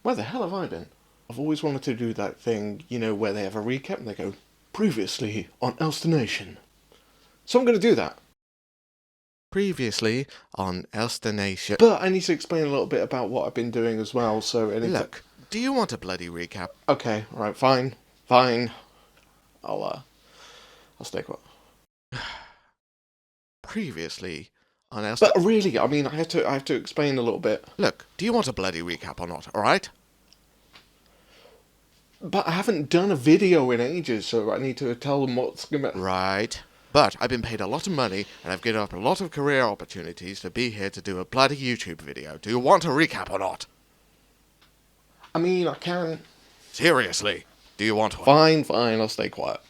Where the hell have I been? I've always wanted to do that thing, you know, where they have a recap and they go, previously on Elster Nation. So I'm going to do that. Previously on Elster Nation. But I need to explain a little bit about what I've been doing as well, so... Look, do you want a bloody recap? Okay, alright, fine. I'll stay quiet. Previously on Elster... But really, I mean, I have to explain a little bit. Look, do you want a bloody recap or not, alright? But I haven't done a video in ages, so I need to tell them what's going to... Right. But I've been paid a lot of money, and I've given up a lot of career opportunities to be here to do a bloody YouTube video. Do you want a recap or not? I mean, I can... Seriously, do you want one? Fine, I'll stay quiet.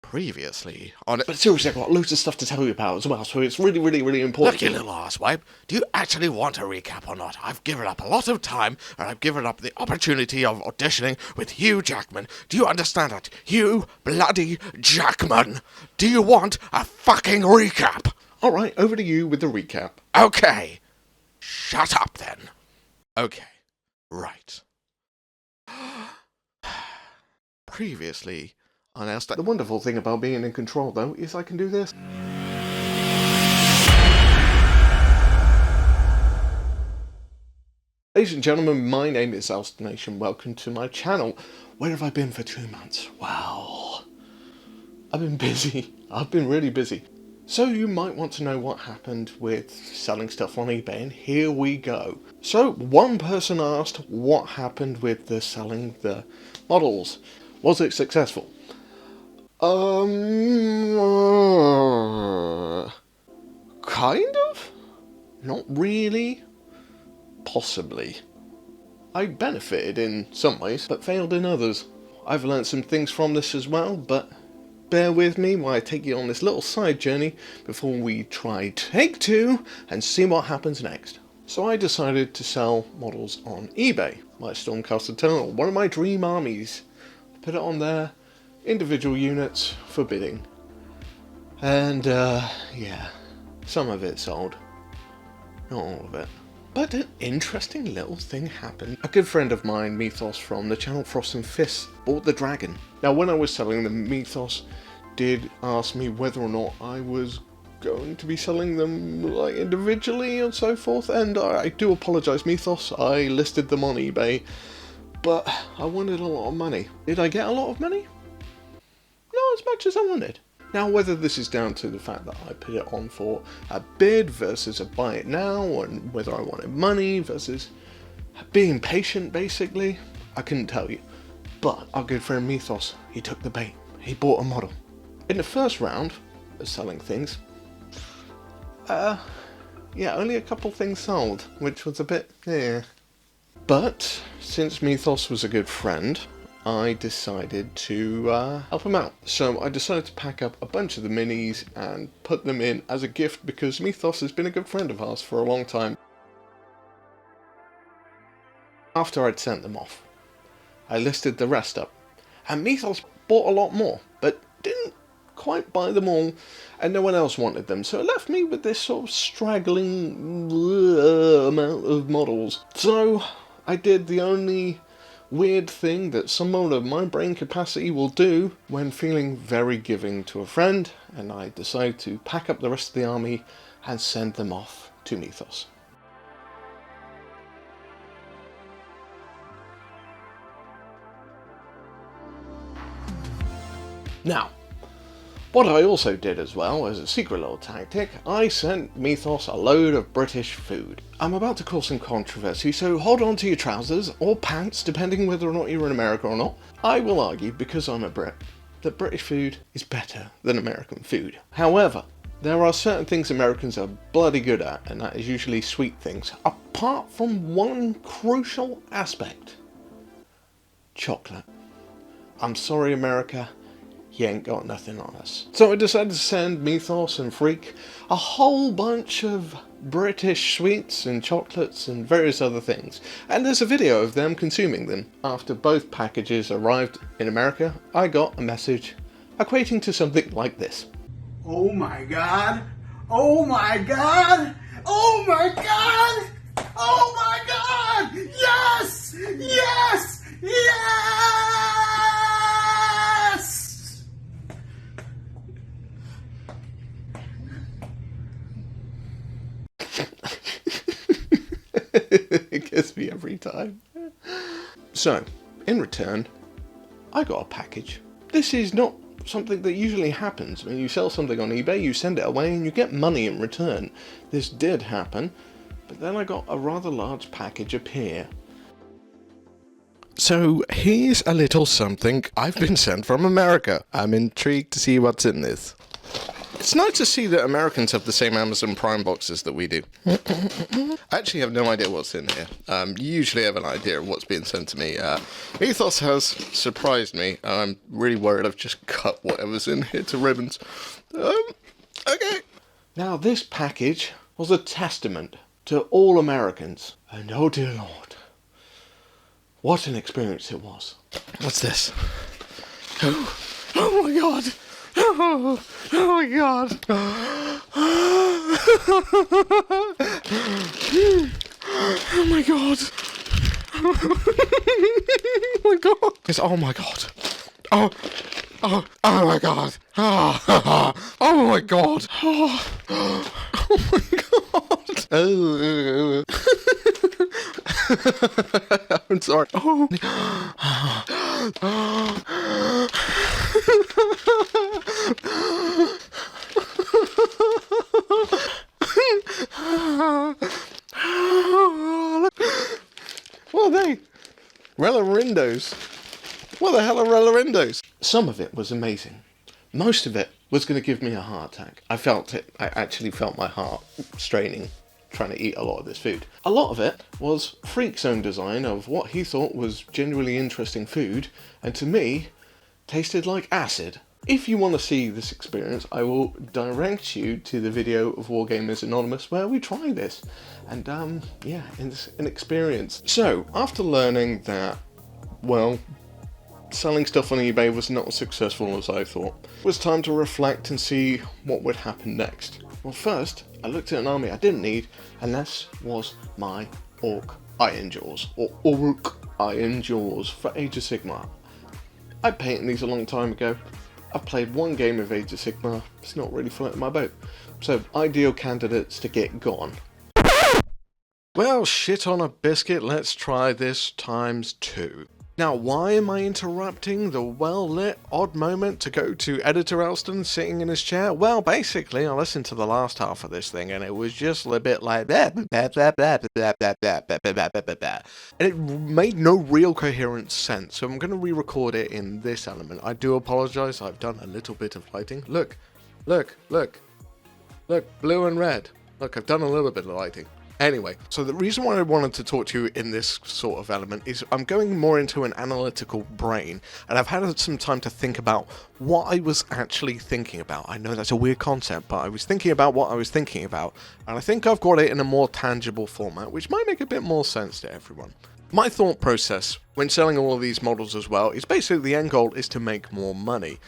Previously on... But seriously, I've got loads of stuff to tell you about as well, so it's really important. Look, you little arsewipe, do you actually want a recap or not? I've given up a lot of time, and I've given up the opportunity of auditioning with Hugh Jackman. Do you understand that? Hugh bloody Jackman! Do you want a fucking recap? Alright, over to you with the recap. Okay. Shut up, then. Okay. Right. Previously on Elster... The wonderful thing about being in control, though, is I can do this. Ladies and gentlemen, my name is Elster Nation. Welcome to my channel. Where have I been for 2 months? Wow. I've been busy. I've been really busy. So you might want to know what happened with selling stuff on eBay, and here we go. So one person asked what happened with the selling the models. Was it successful? Kind of? Not really? Possibly. I benefited in some ways, but failed in others. I've learned some things from this as well, but bear with me while I take you on this little side journey before we try take 2 and see what happens next. So I decided to sell models on eBay. My Stormcast Eternal, one of my dream armies. Put it on there, individual units for bidding. And yeah, some of it sold. Not all of it. But an interesting little thing happened. A good friend of mine, Mythos from the channel Frost and Fist, bought the dragon. Now when I was selling them, Mythos did ask me whether or not I was going to be selling them like individually and so forth, and I do apologise, Mythos, I listed them on eBay, but I wanted a lot of money. Did I get a lot of money? Not as much as I wanted. Now, whether this is down to the fact that I put it on for a bid versus a buy it now, and whether I wanted money versus being patient, basically, I couldn't tell you. But our good friend Mythos, he took the bait. He bought a model. In the first round of selling things, yeah, only a couple things sold, which was a bit, yeah. But since Mythos was a good friend, I decided to help him out. So I decided to pack up a bunch of the minis and put them in as a gift because Mythos has been a good friend of ours for a long time. After I'd sent them off, I listed the rest up, and Mythos bought a lot more, but didn't quite buy them all, and no one else wanted them, so it left me with this sort of straggling amount of models. So I did the only weird thing that someone of my brain capacity will do when feeling very giving to a friend, and I decided to pack up the rest of the army and send them off to Mythos. Now, what I also did as well, as a secret little tactic, I sent Mythos a load of British food. I'm about to cause some controversy, so hold on to your trousers, or pants, depending whether or not you're in America or not. I will argue, because I'm a Brit, that British food is better than American food. However, there are certain things Americans are bloody good at, and that is usually sweet things, apart from one crucial aspect. Chocolate. I'm sorry, America. You ain't got nothing on us. So I decided to send Mythos and Freak a whole bunch of British sweets and chocolates and various other things. And there's a video of them consuming them. After both packages arrived in America, I got a message equating to something like this. Oh my god! Oh my god! Oh my god! Oh my god! Yes! Yes! It gets me every time. So, in return, I got a package. This is not something that usually happens. I mean, you sell something on eBay, you send it away, and you get money in return. This did happen, but then I got a rather large package appear. So here's a little something I've been sent from America. I'm intrigued to see what's in this. It's nice to see that Americans have the same Amazon Prime boxes that we do. I actually have no idea what's in here. You usually have an idea of what's being sent to me. Ethos has surprised me. I'm really worried I've just cut whatever's in here to ribbons. Okay. Now, this package was a testament to all Americans. And oh dear Lord, what an experience it was. What's this? Oh my god! Oh my god! Oh my god! Oh my god! It's oh my god! Oh my god! Oh my god! Oh my god! Oh. I'm sorry. Oh. What are they? Rellarindos. What the hell are Rellarindos? Some of it was amazing. Most of it was going to give me a heart attack. I felt it. I actually felt my heart straining trying to eat a lot of this food. A lot of it was Freak's own design of what he thought was genuinely interesting food, and to me, tasted like acid. If you want to see this experience, I will direct you to the video of Wargamers Anonymous where we try this. And yeah, it's an experience. So, after learning that, well, selling stuff on eBay was not as successful as I thought, it was time to reflect and see what would happen next. Well, first, I looked at an army I didn't need, and this was my Orc Iron Jaws, or Orc Iron Jaws for Age of Sigmar. I painted these a long time ago. I've played one game of Age of Sigmar, it's not really floating my boat. So, ideal candidates to get gone. Well, shit on a biscuit, let's try this times 2. Now, why am I interrupting the well-lit odd moment to go to Editor Elston sitting in his chair? Well, basically, I listened to the last half of this thing, and it was just a bit like that. And it made no real coherent sense, so I'm going to re-record it in this element. I do apologize, I've done a little bit of lighting. Look, blue and red. Look, I've done a little bit of lighting. Anyway, so the reason why I wanted to talk to you in this sort of element is I'm going more into an analytical brain, and I've had some time to think about what I was actually thinking about. I know that's a weird concept, but I was thinking about what I was thinking about, and I think I've got it in a more tangible format, which might make a bit more sense to everyone. My thought process when selling all of these models as well is basically the end goal is to make more money.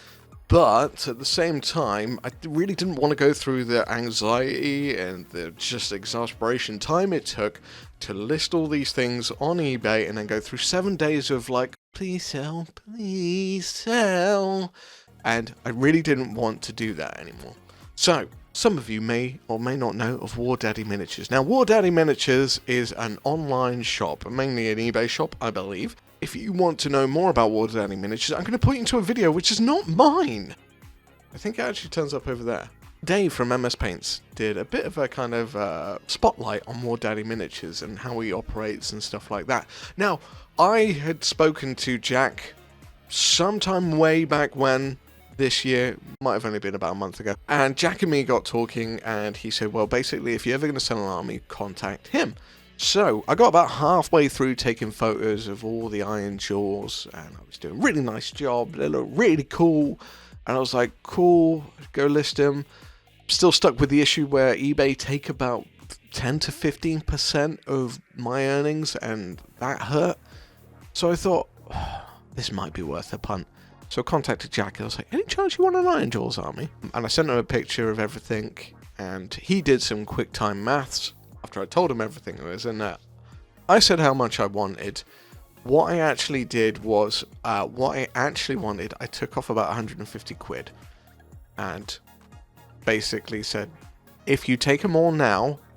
But at the same time, I really didn't want to go through the anxiety and the just exasperation time it took to list all these things on eBay and then go through 7 days of like, please sell, please sell. And I really didn't want to do that anymore. So, some of you may or may not know of Wardaddy Miniatures. Now, Wardaddy Miniatures is an online shop, mainly an eBay shop, I believe. If you want to know more about Wardaddy Miniatures, I'm going to point you to a video which is not mine. I think it actually turns up over there. Dave from MS Paints did a bit of a kind of spotlight on Wardaddy Miniatures and how he operates and stuff like that. Now, I had spoken to Jack sometime way back when, this year, might have only been about a month ago, and Jack and me got talking, and he said, well, basically, if you're ever going to sell an army, contact him. So, I got about halfway through taking photos of all the Iron Jaws, and I was doing a really nice job, they look really cool, and I was like, cool, go list them. Still stuck with the issue where eBay take about 10 to 15% of my earnings, and that hurt. So I thought, this might be worth a punt. So I contacted Jack and I was like, any chance you want an Iron Jaws army? And I sent him a picture of everything, and he did some quick time maths after I told him everything it was, and I said how much I wanted. What I actually did was, I took off about 150 quid, and basically said, if you take them all now,